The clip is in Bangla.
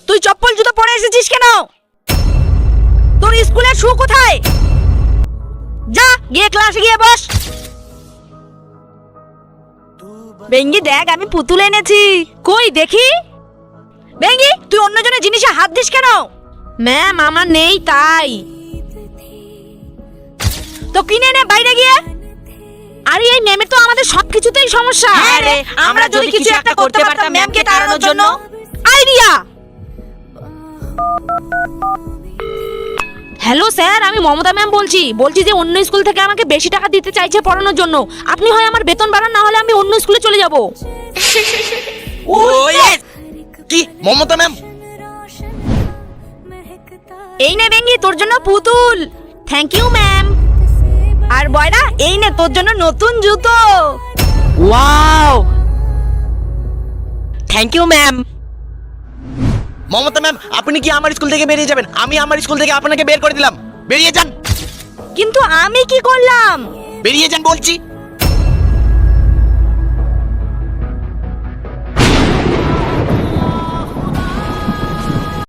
তুই চপ্পল জুতো পরে এসেছিস কেন? তোর স্কুলের শু কোথায়? যা গিয়ে ক্লাসে গিয়ে বস। বেঙ্গি দেখ, আমি পুতুল এনেছি। কই দেখি। বেঙ্গি, তুই অন্যজনের জিনিসে হাত দিস কেন? ম্যাম, আমার নেই তাই। তো কিনে নে বাইরে গিয়ে। আরে এই ম্যামের তো আমাদের সবকিছুতেই সমস্যা। হ্যাঁ রে, আমরা যদি কিছু একটা করতে পারতাম ম্যামকে তাড়ানোর জন্য। আইডিয়া। হ্যালো স্যার, আমি মমতা ম্যাম বলছি যে অন্য স্কুল থেকে আমাকে বেশি টাকা দিতে চাইছে পড়ানোর জন্য। আপনি হয় আমার বেতন বাড়ান, না হলে আমি অন্য স্কুলে চলে যাব। কি মমতা ম্যাম? এই নে বেঙ্গি, তোর জন্য পুতুল। Thank you ma'am. আর বয়রা, এই নে তোর জন্য নতুন জুতো। Wow, thank you ma'am. Mamata ma'am, আপনি কি আমার স্কুল থেকে বেরিয়ে যাবেন? আমি আমার স্কুল থেকে আপনাকে বের করে দিলাম। বেরিয়ে যান। কিন্তু আমি কি করলাম? বেরিয়ে যান বলছি।